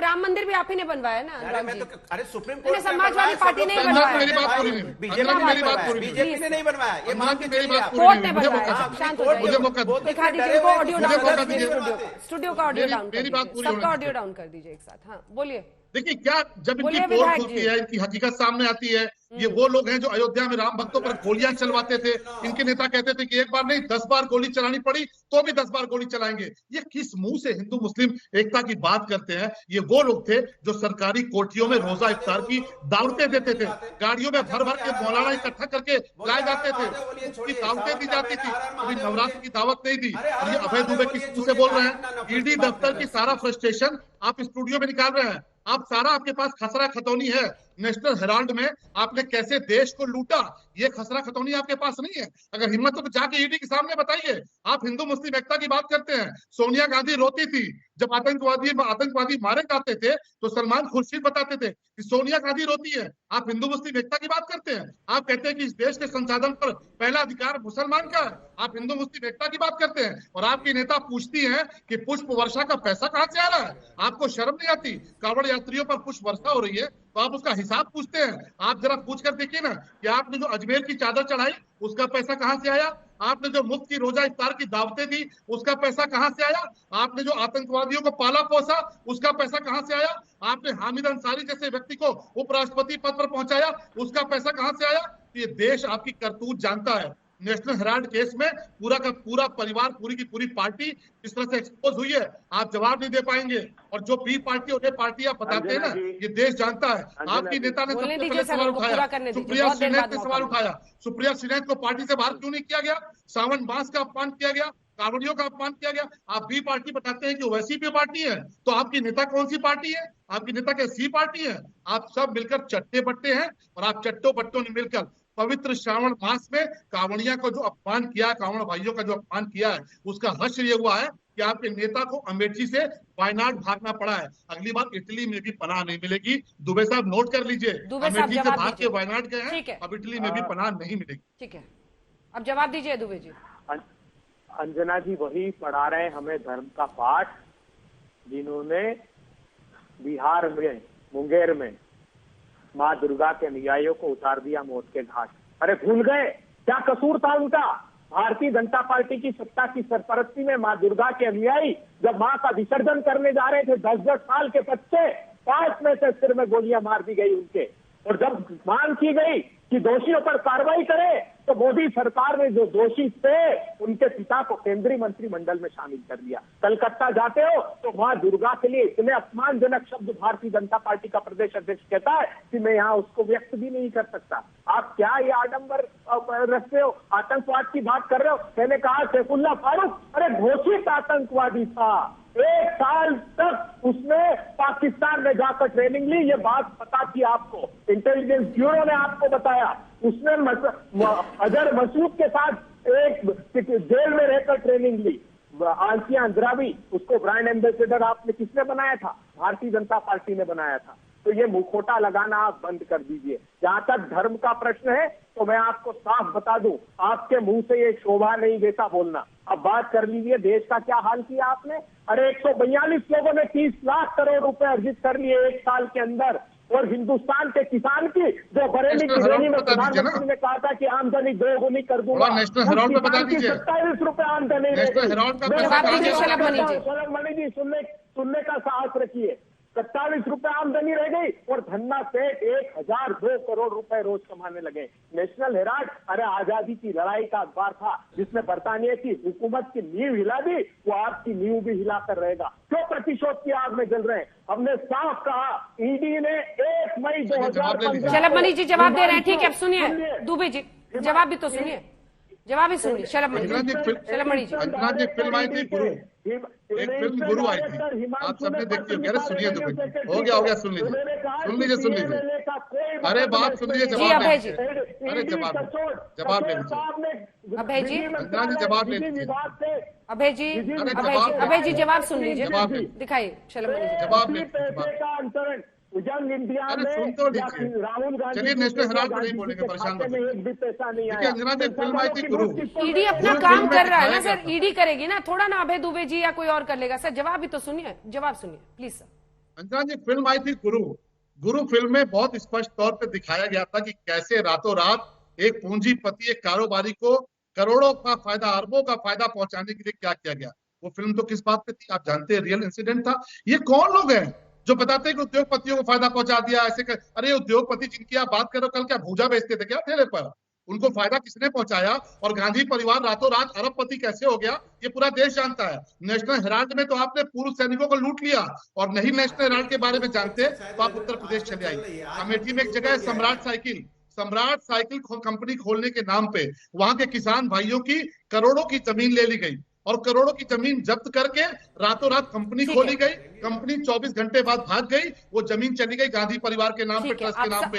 राम मंदिर भी आप ही ने बनवाया ना। अरे मैं तो, अरे सुप्रीम कोर्ट ने समाजवादी पार्टी ने बनवाया, मेरी बात पूरी नहीं, बीजेपी ने नहीं बनवाया, ये मान के चलिए आप। कोर्ट ने बनवाया। शांत हो मुझे मौका जाइए, दिखा दीजिए उनको ऑडियो डाउन कर दीजिए, स्टूडियो का ऑडियो डाउन कर दीजिए, सबका ऑडियो डाउन कर दीजिए एक साथ। हाँ बोलिए। देखिए क्या, जब इनकी पोल खुलती है, इनकी हकीकत सामने आती है, ये वो लोग हैं जो अयोध्या में राम भक्तों पर गोलियां चलवाते थे। इनके नेता कहते थे कि एक बार नहीं 10 बार गोली चलानी पड़ी तो भी 10 बार गोली चलाएंगे। ये किस मुंह से हिंदू मुस्लिम एकता की बात करते हैं? ये वो लोग थे जो सरकारी कोठियों में रोजा इफ्तार की दावतें देते थे, गाड़ियों में भर भर के मौलाना इकट्ठा करके लाए जाते थे, उसकी दावतें दी जाती थी, कभी नवरात्र की दावत नहीं दी। और ये अभय दुबे किस मुंह से बोल रहे हैं? ईडी दफ्तर की सारा फ्रस्ट्रेशन आप स्टूडियो में निकाल रहे हैं। आप सारा, आपके पास खसरा खतौनी है। नेशनल हेराल्ड में आपने कैसे देश को लूटा, ये खसरा खतौनी आपके पास नहीं है। अगर हिम्मत हो तो जाके ईडी के सामने बताइए। आप हिंदू मुस्लिम एकता की बात करते हैं। सोनिया गांधी रोती थी जब आतंकवादी मारे जाते थे तो सलमान खुर्शीद बताते थे कि सोनिया गांधी रोती है। आप हिंदू मुस्लिम एकता की बात करते हैं। आप कहते हैं कि इस देश के संसाधन पर पहला अधिकार मुसलमान का है। आप हिंदू मुस्लिम एकता की बात करते हैं और आपकी नेता पूछती हैं कि पुष्प वर्षा का पैसा कहां से आ रहा है। आपको शर्म नहीं आती? कांवड़ यात्रियों पर पुष्प वर्षा हो रही है तो आप उसका हिसाब पूछते हैं। आप जरा पूछ कर देखिए ना कि आपने जो अजमेर की चादर चढ़ाई उसका पैसा कहां से आया? आपने जो मुफ्त की रोजा इफ्तार की दावतें दी उसका पैसा कहां से आया? आपने जो आतंकवादियों को पाला पोसा उसका पैसा कहां से आया? आपने हामिद अंसारी जैसे व्यक्ति को उपराष्ट्रपति पद पर पहुंचाया उसका पैसा कहां से आया? ये देश आपकी करतूत जानता है। नेशनल हेराल्ड केस में पूरा का पूरा परिवार, पूरी की पूरी पार्टी इस तरह से एक्सपोज हुई है, आप जवाब नहीं दे पाएंगे। और जो बी पार्टी और ए पार्टी आप बताते हैं ना, ये देश जानता है। आपकी नेता ने सबसे पहले सवाल उठाया, सुप्रिया श्रीनाथ ने सवाल उठाया, सुप्रिया श्रीनाथ को पार्टी से बाहर क्यों नहीं किया गया? सावन मास का अपमान किया गया, कांवड़ियों का अपमान किया गया। आप बी पार्टी बताते हैं कि वैसी भी पार्टी है, तो आपकी नेता कौन सी पार्टी है? आपकी नेता क्या सी पार्टी है? आप सब मिलकर चट्टे बट्टे हैं और आप चट्टों बट्टों ने मिलकर पवित्र श्रावण मास में कांवड़िया को जो अपमान किया, कांवड़ भाइयों का जो अपमान किया है, उसका हश्र ये हुआ है कि आपके नेता को अमेठी से वायनाड भागना पड़ा है। अगली बार इटली में भी पनाह नहीं मिलेगी। दुबे साहब नोट कर लीजिए, अमेठी से भाग के वायनाड गए हैं, अब इटली में भी पनाह नहीं मिलेगी। ठीक है, अब जवाब दीजिए दुबे जी। अंजना जी वही पढ़ा रहे हैं हमें धर्म का पाठ जिन्होंने बिहार में मुंगेर में माँ दुर्गा के अनुयायियों को उतार दिया मौत के घाट। अरे भूल गए क्या कसूर था उनका? भारतीय जनता पार्टी की सत्ता की सरपरस्ती में माँ दुर्गा के अनुयायी जब माँ का विसर्जन करने जा रहे थे, 10-10 साल के बच्चे, 5 में से सिर में गोलियां मार दी गई उनके। और जब मांग की गई कि दोषियों पर कार्रवाई करे तो मोदी सरकार ने जो दोषी थे उनके पिता को केंद्रीय मंत्रिमंडल में शामिल कर लिया। कलकत्ता जाते हो तो मां दुर्गा के लिए इतने अपमानजनक शब्द भारतीय जनता पार्टी का प्रदेश अध्यक्ष कहता है कि मैं यहाँ उसको व्यक्त भी नहीं कर सकता। आप क्या ये आडंबर रखते हो? आतंकवाद की बात कर रहे हो। मैंने कहा सैफुल्लाह फारूक अरे घोषित आतंकवादी था, 1 साल तक उसने पाकिस्तान में जाकर ट्रेनिंग ली। ये बात पता थी आपको, इंटेलिजेंस ब्यूरो ने आपको बताया। उसने अजहर मसूद के साथ एक जेल में रहकर ट्रेनिंग ली। आसिया अंद्राबी, उसको ब्रांड एम्बेसडर आपने किसने बनाया था? भारतीय जनता पार्टी ने बनाया था। तो ये मुखौटा लगाना आप बंद कर दीजिए। जहां तक धर्म का प्रश्न है तो मैं आपको साफ बता दूं, आपके मुंह से ये शोभा नहीं देता बोलना। अब बात कर लीजिए देश का क्या हाल किया आपने। अरे 142 लोगों ने 30 लाख करोड़ रुपए अर्जित कर लिए 1 साल के अंदर। और हिंदुस्तान के किसान की जो बरेली की रैली में प्रधानमंत्री ने कहा था कि आमदनी 2 गुनी कर दूंगा, 27 रुपए आमदनी। मणि जी सुनने का साहस रखिए। 27 रुपए आमदनी रह गई और धन्ना सेठ 1002 करोड़ रुपए रोज कमाने लगे। नेशनल हेराल्ड अरे आजादी की लड़ाई का अखबार था जिसने बरतानिया की हुकूमत की नींव हिला दी, वो आपकी नींव भी हिलाकर रहेगा। क्यों प्रतिशोध की आग में जल रहे हैं? हमने साफ कहा, ईडी ने 1 मई 2015। शलभ मणि जी जवाब दे रहे हैं, ठीक है, अब सुनिए दुबे जी जवाब भी तो सुनिए, जवाब ही सुनिए। शलभ मणि जी, अंजना जी फिल्म आई थी गुरु, एक फिल्म गुरु आई थी, आप सबने देखी होगी। अरे सुनिए हो गया सुन लीजिए। अरे बात सुन लीजिए, जवाब अभय जी, अरे जवाब ले लीजिए अभय जी, अंजना जी जवाब ले लीजिए। अभय जी जवाब सुन लीजिए, दिखाइए शलभ मणि जी जवाब ले। यंग इंडिया में राहुल गांधी, चलिए नेशनल हेराल्ड नहीं बोलेंगे, परेशान मत होइए। एक भी पैसा नहीं आया। अंजना जी फिल्म आई थी गुरु, ईडी अपना काम कर रहा है ना सर, ईडी करेगी ना, थोड़ा ना अभय दुबे जी या कोई और कर लेगा। सर जवाब भी तो सुनिए, जवाब सुनिए please sir. Anjana ji, film आई थी गुरु फिल्म में बहुत स्पष्ट तौर पे दिखाया गया था कि कैसे रातों रात एक पूंजीपति, एक कारोबारी को करोड़ों का फायदा, अरबों का फायदा पहुंचाने के लिए क्या किया गया। वो फिल्म तो किस बात पे थी आप जानते हैं, रियल इंसिडेंट था। ये कौन लोग हैं जो बताते हैं कि उद्योगपतियों को फायदा पहुंचा दिया ऐसे अरे उद्योगपति जिनकी आप बात करो, कल क्या भूजा बेचते थे क्या ठेले पर? उनको फायदा किसने पहुंचाया? और गांधी परिवार रातों रात अरबपति कैसे हो गया, ये पूरा देश जानता है। नेशनल हेराल्ड में तो आपने पूर्व सैनिकों को लूट लिया, और नहीं नेशनल हेराल्ड के बारे में जानते तो आप उत्तर प्रदेश चले आइए। अमेठी में एक जगह है सम्राट साइकिल कंपनी खोलने के नाम पे वहां के किसान भाइयों की करोड़ों की जमीन ले ली गई, और करोड़ों की जमीन जब्त करके रातों रात कंपनी खोली गई। कंपनी 24 घंटे बाद भाग गई, वो जमीन चली गई गांधी परिवार के नाम पे, ट्रस्ट के नाम पे।